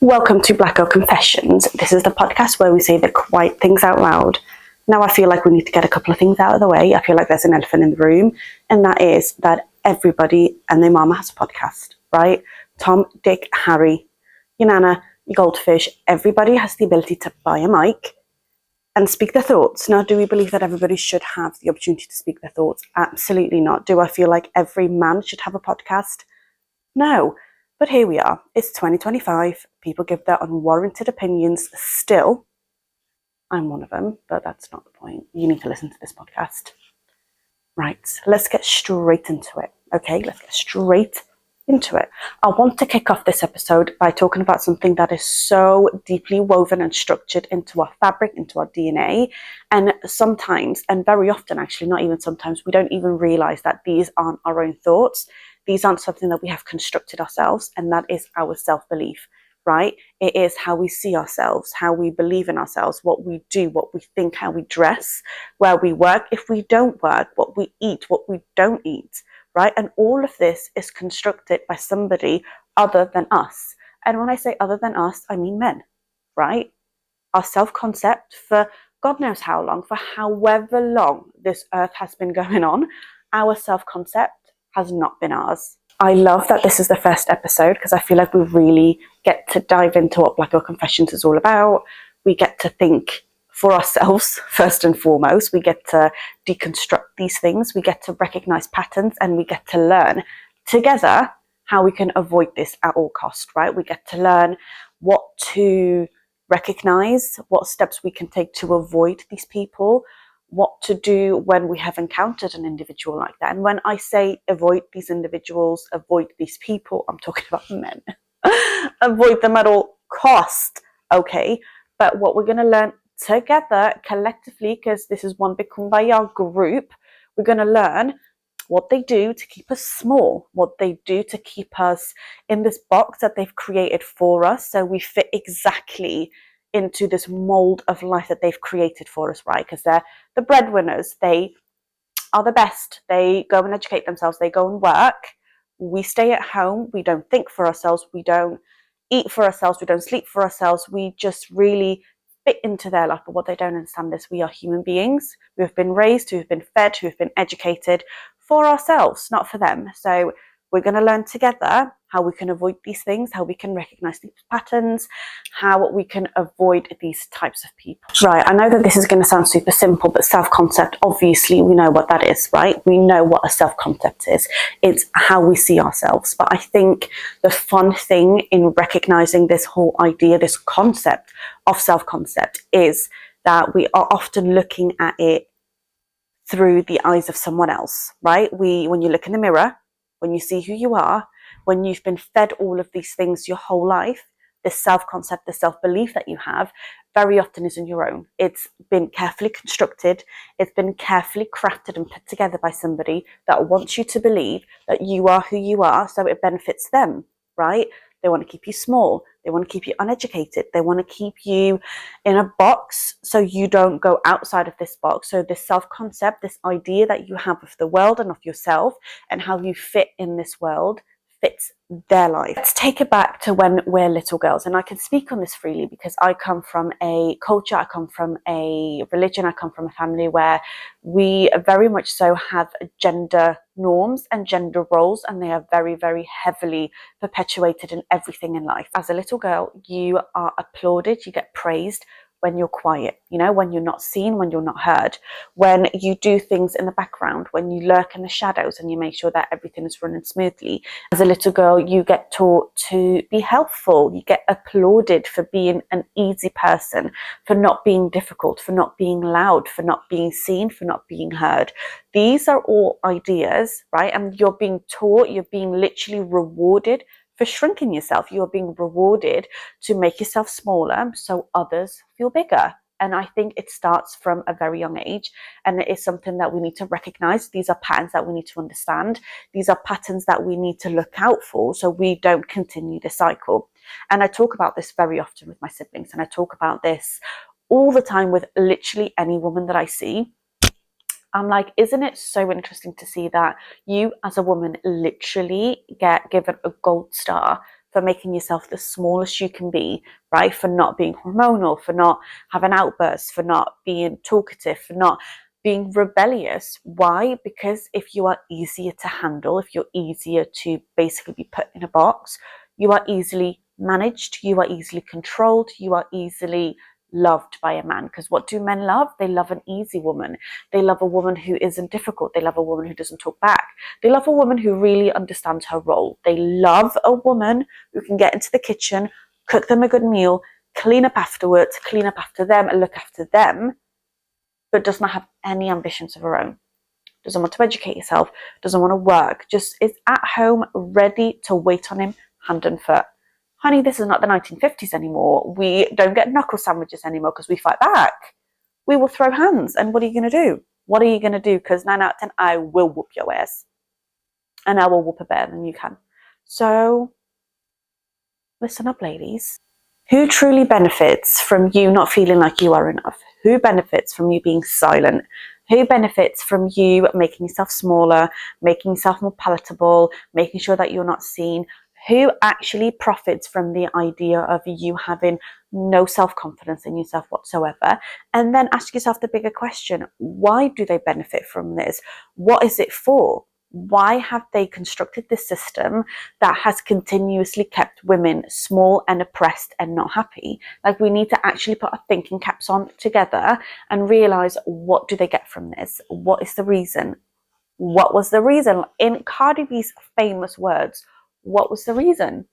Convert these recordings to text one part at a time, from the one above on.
Welcome to Black Girl Confessions. This is the podcast where we say the quiet things out loud. Now I feel like we need to get a couple of things out of the way. I feel like there's an elephant in the room, and that is that everybody and their mama has a podcast, right? Tom, Dick, Harry, your nana, your goldfish, everybody has the ability to buy a mic and speak their thoughts. Now, do we believe that everybody should have the opportunity to speak their thoughts? Absolutely not. Do I feel like every man should have a podcast? No. But here we are. It's 2025. People give their unwarranted opinions still. I'm one of them, but that's not the point. You need to listen to this podcast. Right, let's get straight into it. Okay, let's get straight into it. I want to kick off this episode by talking about something that is so deeply woven and structured into our fabric, into our DNA. And sometimes, and very often actually, not even sometimes, we don't even realize that these aren't our own thoughts. These aren't something that we have constructed ourselves, and that is our self-belief, right? It is how we see ourselves, how we believe in ourselves, what we do, what we think, how we dress, where we work, if we don't work, what we eat, what we don't eat, right? And all of this is constructed by somebody other than us. And when I say other than us, I mean men, right? Our self-concept for God knows how long, for however long this earth has been going on, our self-concept has not been ours. I love that this is the first episode because I feel like we really get to dive into what Black Girl Confessions is all about. We get to think for ourselves first and foremost. We get to deconstruct these things. We get to recognize patterns, and we get to learn together how we can avoid this at all costs, right? We get to learn what to recognize, what steps we can take to avoid these people, what to do when we have encountered an individual like that. And when I say avoid these individuals, avoid these people, I'm talking about men. Avoid them at all cost, okay? But what we're going to learn together, collectively, because this is one big kumbaya group, we're going to learn what they do to keep us small, what they do to keep us in this box that they've created for us, so we fit exactly into this mold of life that they've created for us, right? Because they're the breadwinners, they are the best, they go and educate themselves, they go and work, we stay at home, we don't think for ourselves, we don't eat for ourselves, we don't sleep for ourselves, we just really fit into their life. But what they don't understand is we are human beings who have been raised, who have been fed, who have been educated for ourselves, not for them. So we're going to learn together how we can avoid these things, how we can recognize these patterns, how we can avoid these types of people. Right, I know that this is going to sound super simple, but self-concept, obviously we know what that is, right? We know what a self-concept is. It's how we see ourselves. But I think the fun thing in recognizing this whole idea, this concept of self-concept, is that we are often looking at it through the eyes of someone else, right? When you look in the mirror, when you see who you are, when you've been fed all of these things your whole life, this self-concept, the self-belief that you have, very often isn't your own. It's been carefully constructed. It's been carefully crafted and put together by somebody that wants you to believe that you are who you are, so it benefits them, right? They want to keep you small. They want to keep you uneducated. They want to keep you in a box so you don't go outside of this box. So this self-concept, this idea that you have of the world and of yourself and how you fit in this world fits their life. Let's take it back to when we're little girls. And I can speak on this freely because I come from a culture, I come from a religion, I come from a family where we very much so have gender norms and gender roles, and they are very, very heavily perpetuated in everything in life. As a little girl, you are applauded, you get praised when you're quiet, when you're not seen, when you're not heard, when you do things in the background, when you lurk in the shadows and you make sure that everything is running smoothly. As a little girl, you get taught to be helpful. You get applauded for being an easy person, for not being difficult, for not being loud, for not being seen, for not being heard. These are all ideas, right? And you're being taught, you're being literally rewarded for shrinking yourself. You are being rewarded to make yourself smaller so others feel bigger. And I think it starts from a very young age, and it is something that we need to recognize. These are patterns that we need to understand. These are patterns that we need to look out for so we don't continue the cycle. And I talk about this very often with my siblings, and I talk about this all the time with literally any woman that I see. I'm like, isn't it so interesting to see that you as a woman literally get given a gold star for making yourself the smallest you can be, right? For not being hormonal, for not having outbursts, for not being talkative, for not being rebellious. Why? Because if you are easier to handle, if you're easier to basically be put in a box, you are easily managed, you are easily controlled, you are easily loved by a man. Because what do men love? They love an easy woman. They love a woman who isn't difficult. They love a woman who doesn't talk back. They love a woman who really understands her role. They love a woman who can get into the kitchen, cook them a good meal, clean up afterwards, clean up after them and look after them, but does not have any ambitions of her own. Doesn't want to educate herself, doesn't want to work, just is at home ready to wait on him hand and foot. Honey, this is not the 1950s anymore. We don't get knuckle sandwiches anymore because we fight back. We will throw hands. And what are you going to do? What are you going to do? Because 9 out of 10, I will whoop your ass. And I will whoop a better than you can. So, listen up, ladies. Who truly benefits from you not feeling like you are enough? Who benefits from you being silent? Who benefits from you making yourself smaller, making yourself more palatable, making sure that you're not seen? Who actually profits from the idea of you having no self-confidence in yourself whatsoever? And then ask yourself the bigger question, why do they benefit from this? What is it for? Why have they constructed this system that has continuously kept women small and oppressed and not happy? Like, we need to actually put our thinking caps on together and realize, what do they get from this? What is the reason? What was the reason? In Cardi B's famous words, what was the reason?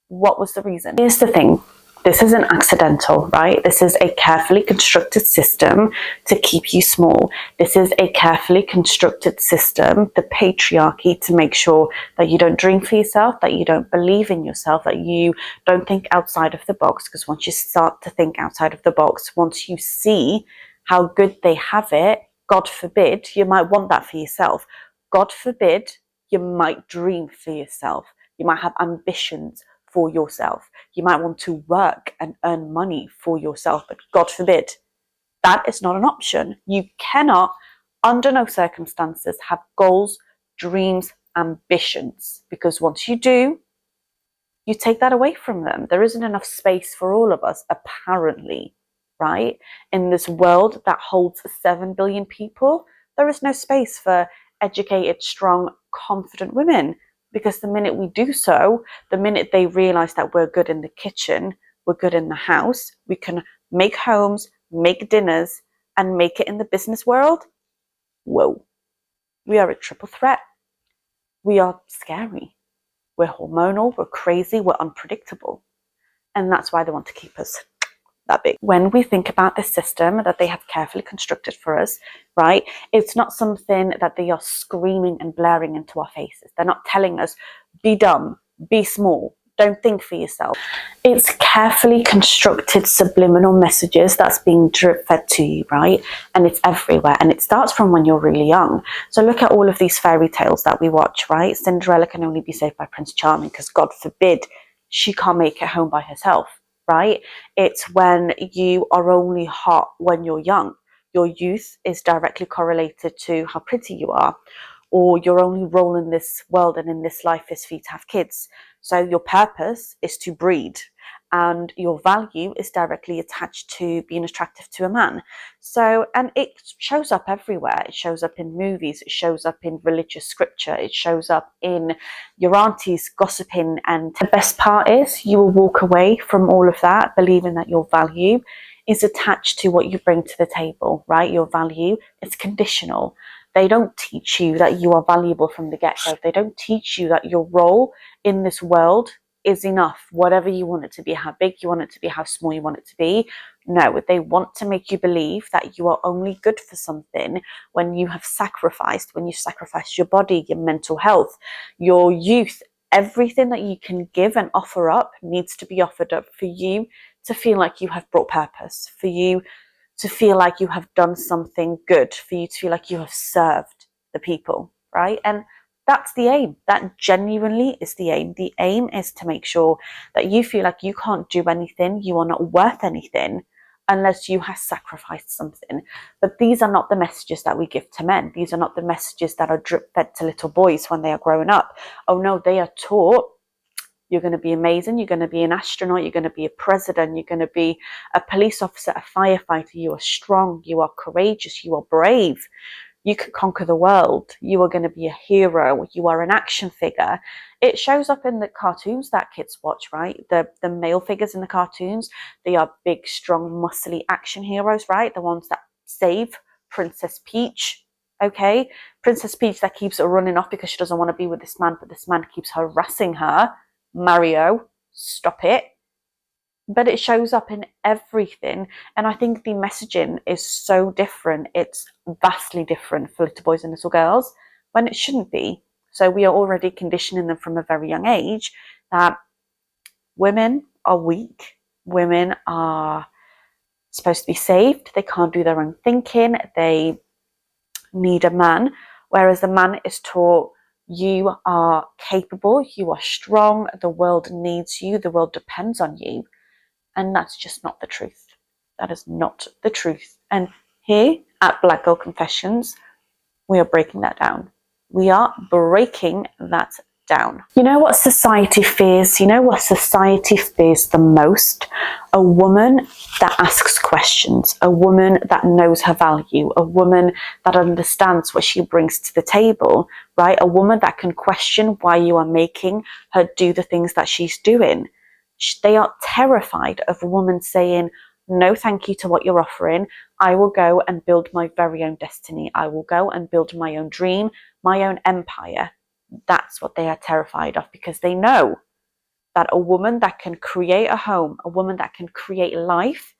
What was the reason? Here's the thing. This isn't accidental, right? This is a carefully constructed system to keep you small. This is a carefully constructed system, the patriarchy, to make sure that you don't dream for yourself, that you don't believe in yourself, that you don't think outside of the box. Because once you start to think outside of the box, once you see how good they have it, God forbid, you might want that for yourself. God forbid, you might dream for yourself. You might have ambitions for yourself. You might want to work and earn money for yourself, but God forbid, that is not an option. You cannot, under no circumstances, have goals, dreams, ambitions, because once you do, you take that away from them. There isn't enough space for all of us, apparently, right? In this world that holds 7 billion people, there is no space for educated, strong, confident women. Because the minute we do so, the minute they realize that we're good in the kitchen, we're good in the house, we can make homes, make dinners, and make it in the business world, whoa, we are a triple threat. We are scary. We're hormonal, we're crazy, we're unpredictable. And that's why they want to keep us that big. When we think about this system that they have carefully constructed for us, right, it's not something that they are screaming and blaring into our faces. They're not telling us, be dumb, be small, don't think for yourself. It's carefully constructed subliminal messages that's being drip fed to you, right? And it's everywhere. And it starts from when you're really young. So look at all of these fairy tales that we watch, right? Cinderella can only be saved by Prince Charming because God forbid she can't make it home by herself. Right? It's when you are only hot when you're young. Your youth is directly correlated to how pretty you are, or your only role in this world and in this life is for you to have kids. So your purpose is to breed, and your value is directly attached to being attractive to a man. So, and it shows up everywhere. It shows up in movies, it shows up in religious scripture, it shows up in your aunties gossiping. And the best part is you will walk away from all of that believing that your value is attached to what you bring to the table, right? Your value is conditional. They don't teach you that you are valuable from the get-go. They don't teach you that your role in this world is enough, whatever you want it to be, how big you want it to be, how small you want it to be. No, they want to make you believe that you are only good for something when you have sacrificed, when you sacrifice your body, your mental health, your youth, everything that you can give and offer up needs to be offered up for you to feel like you have brought purpose, for you to feel like you have done something good, for you to feel like you have served the people, right? And that's the aim. That genuinely is the aim. The aim is to make sure that you feel like you can't do anything, you are not worth anything unless you have sacrificed something. But these are not the messages that we give to men. These are not the messages that are drip fed to little boys when they are growing up. Oh no, they are taught You're going to be amazing. You're going to be an astronaut. You're going to be a president. You're going to be a police officer, a firefighter. You are strong. You are courageous. You are brave. You can conquer the world. You are going to be a hero. You are an action figure. It shows up in the cartoons that kids watch, right? The male figures in the cartoons, they are big, strong, muscly action heroes, right? The ones that save Princess Peach. Okay, Princess Peach that keeps her running off because she doesn't want to be with this man, but this man keeps harassing her. Mario, stop it. But it shows up in everything, and I think the messaging is so different. It's vastly different for little boys and little girls when it shouldn't be. So we are already conditioning them from a very young age that women are weak, women are supposed to be saved, they can't do their own thinking, they need a man, whereas the man is taught you are capable, you are strong, the world needs you, the world depends on you. And that's just not the truth. That is not the truth. And here at Black Girl Confessions, we are breaking that down. We are breaking that down. You know what society fears? You know what society fears the most? A woman that asks questions, a woman that knows her value, a woman that understands what she brings to the table, right? A woman that can question why you are making her do the things that she's doing. They are terrified of a woman saying, no, thank you to what you're offering. I will go and build my very own destiny. I will go and build my own dream, my own empire. That's what they are terrified of, because they know that a woman that can create a home, a woman that can create life,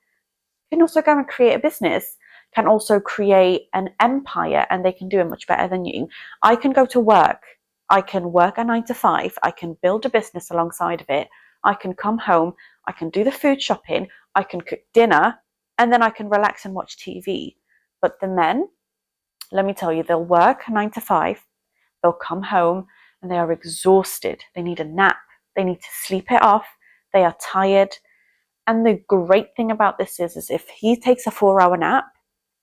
can also go and create a business, can also create an empire, and they can do it much better than you. I can go to work. I can work a 9 to 5. I can build a business alongside of it. I can come home. I can do the food shopping. I can cook dinner, and then I can relax and watch TV. But the men, let me tell you, they'll work a 9 to 5. They'll come home and they are exhausted. They need a nap. They need to sleep it off. They are tired. And the great thing about this is if he takes a 4-hour nap,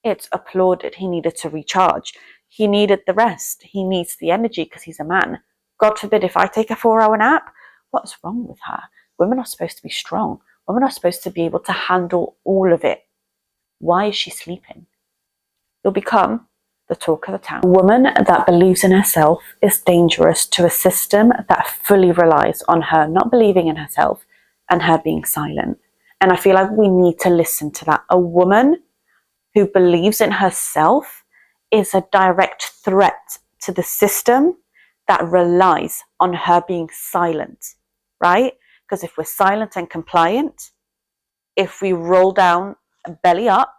it's applauded. He needed to recharge. He needed the rest. He needs the energy because he's a man. God forbid if I take a 4-hour nap, what's wrong with her? Women are supposed to be strong. Women are supposed to be able to handle all of it. Why is she sleeping? You'll become the talk of the town. A woman that believes in herself is dangerous to a system that fully relies on her not believing in herself and her being silent. And I feel like we need to listen to that. A woman who believes in herself is a direct threat to the system that relies on her being silent, right? Because if we're silent and compliant, if we roll down and belly up,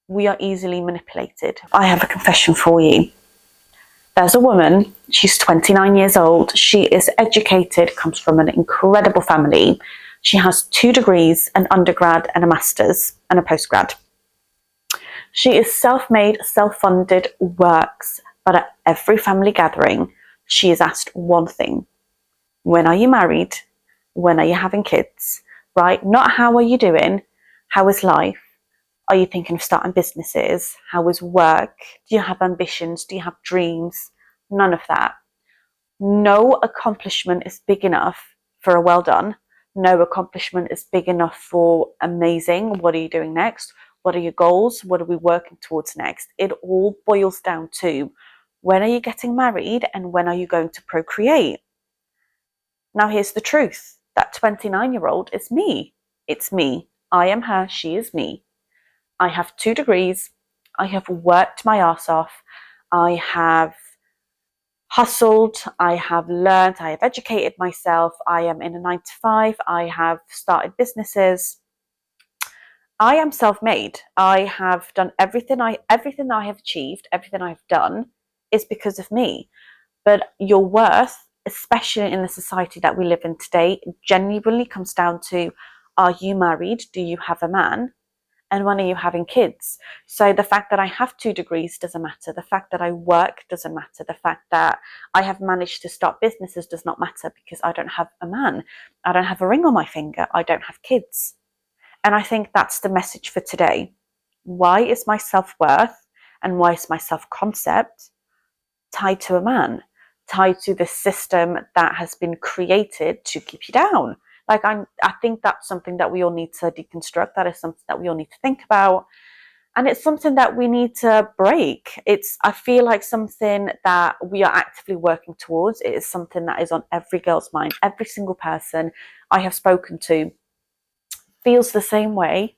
we are easily manipulated. I have a confession for you. There's a woman, she's 29 years old. She is educated, comes from an incredible family. She has 2 degrees, an undergrad and a master's and a postgrad. She is self-made, self-funded, works, but at every family gathering, she is asked one thing. When are you married? When are you having kids? Right? Not how are you doing? How is life? Are you thinking of starting businesses? How is work? Do you have ambitions? Do you have dreams? None of that. No accomplishment is big enough for a well done. No accomplishment is big enough for amazing. What are you doing next? What are your goals? What are we working towards next? It all boils down to, when are you getting married and when are you going to procreate? Now here's the truth. That 29-year-old is me. It's me. I am her. She is me. I have 2 degrees. I have worked my ass off. I have hustled. I have learned. I have educated myself. I am in a 9 to 5. I have started businesses. I am self-made. I have done everything that I have achieved, everything I've done is because of me. But your worth, especially in the society that we live in today, genuinely comes down to, are you married? Do you have a man? And when are you having kids? So the fact that I have 2 degrees doesn't matter. The fact that I work doesn't matter. The fact that I have managed to start businesses does not matter, because I don't have a man. I don't have a ring on my finger. I don't have kids. And I think that's the message for today. Why is my self-worth and why is my self-concept tied to a man? tied to the system that has been created to keep you down. Like, I think that's something that we all need to deconstruct. That is something that we all need to think about. And it's something that we need to break. I feel like something that we are actively working towards. It is something that is on every girl's mind. Every single person I have spoken to feels the same way,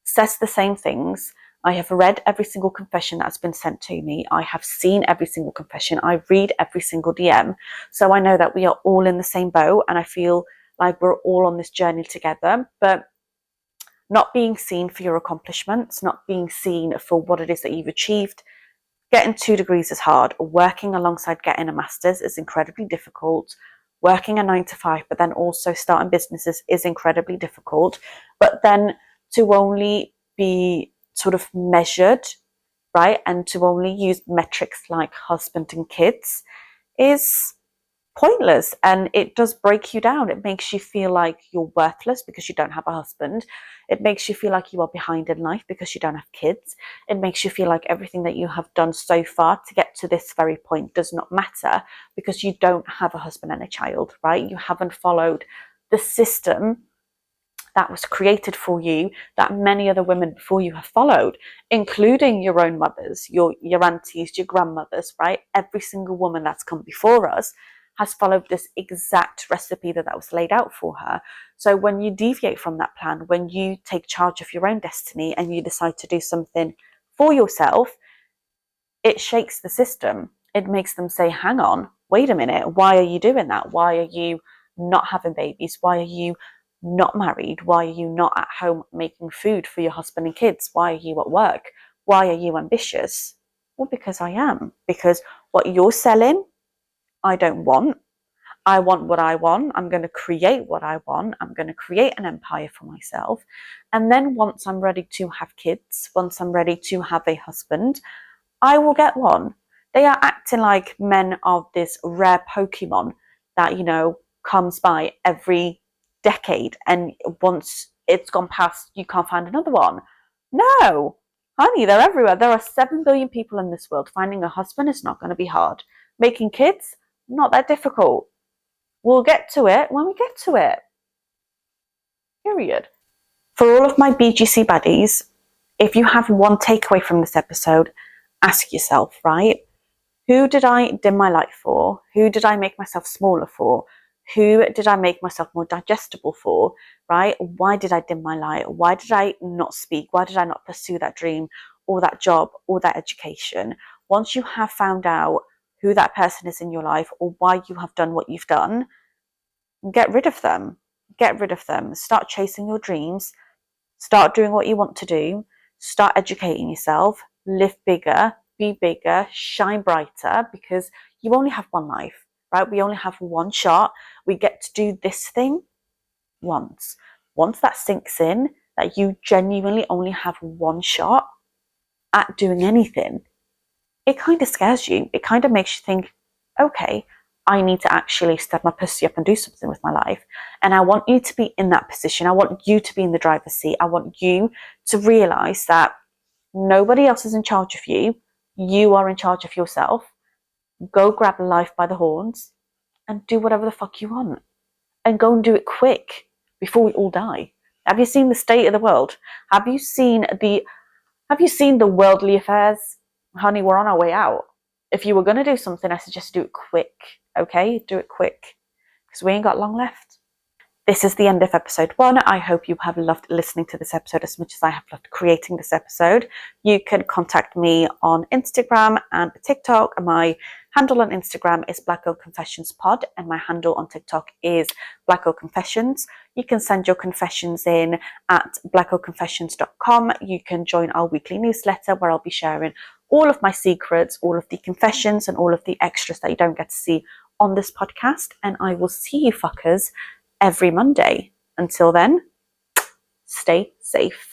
says the same things. I have read every single confession that's been sent to me. I have seen every single confession. I read every single DM. So I know that we are all in the same boat, and I feel like we're all on this journey together. But not being seen for your accomplishments, not being seen for what it is that you've achieved. Getting 2 degrees is hard. Working alongside getting a master's is incredibly difficult. Working a 9 to 5, but then also starting businesses is incredibly difficult. But then to only be sort of measured, right, and to only use metrics like husband and kids is pointless, and it does break you down. It makes you feel like you're worthless because you don't have a husband. It makes you feel like you are behind in life because you don't have kids. It makes you feel like everything that you have done so far to get to this very point does not matter because you don't have a husband and a child, right? You haven't followed the system that was created for you that many other women before you have followed, including your own mothers, your aunties, your grandmothers, right? Every single woman that's come before us has followed this exact recipe that was laid out for her. So when you deviate from that plan, when you take charge of your own destiny and you decide to do something for yourself, it shakes the system. It makes them say, hang on, wait a minute, why are you doing that? Why are you not having babies? Why are you not married? Why are you not at home making food for your husband and kids? Why are you at work? Why are you ambitious? Well, because I am. Because what you're selling, I don't want. I want what I want. I'm going to create what I want. I'm going to create an empire for myself. And then once I'm ready to have kids, once I'm ready to have a husband, I will get one. They are acting like men of this rare Pokemon that, comes by every decade, and once it's gone past, you can't find another one. No, honey, they're everywhere. There are 7 billion people in this world. Finding a husband is not going to be hard. Making kids, not that difficult. We'll get to it when we get to it. Period. For all of my BGC buddies, if you have one takeaway from this episode, ask yourself, right? Who did I dim my light for? Who did I make myself smaller for? Who did I make myself more digestible for, right? Why did I dim my light? Why did I not speak? Why did I not pursue that dream or that job or that education? Once you have found out who that person is in your life or why you have done what you've done, get rid of them. Get rid of them. Start chasing your dreams. Start doing what you want to do. Start educating yourself. Live bigger. Be bigger. Shine brighter, because you only have one life, right? We only have one shot. We get to do this thing once. Once that sinks in, that you genuinely only have one shot at doing anything, it kind of scares you. It kind of makes you think, okay, I need to actually step my pussy up and do something with my life. And I want you to be in that position. I want you to be in the driver's seat. I want you to realize that nobody else is in charge of you. You are in charge of yourself. Go grab life by the horns and do whatever the fuck you want. And go and do it quick before we all die. Have you seen the state of the world? Have you seen the worldly affairs? Honey, we're on our way out. If you were going to do something, I suggest do it quick. Okay? Do it quick. Because we ain't got long left. This is the end of episode 1. I hope you have loved listening to this episode as much as I have loved creating this episode. You can contact me on Instagram and TikTok. My handle on Instagram is Black Girl Confessions Pod, and my handle on TikTok is Black Girl Confessions. You can send your confessions in at blackgirlconfessions.com. You can join our weekly newsletter where I'll be sharing all of my secrets, all of the confessions, and all of the extras that you don't get to see on this podcast. And I will see you fuckers every Monday. Until then, stay safe.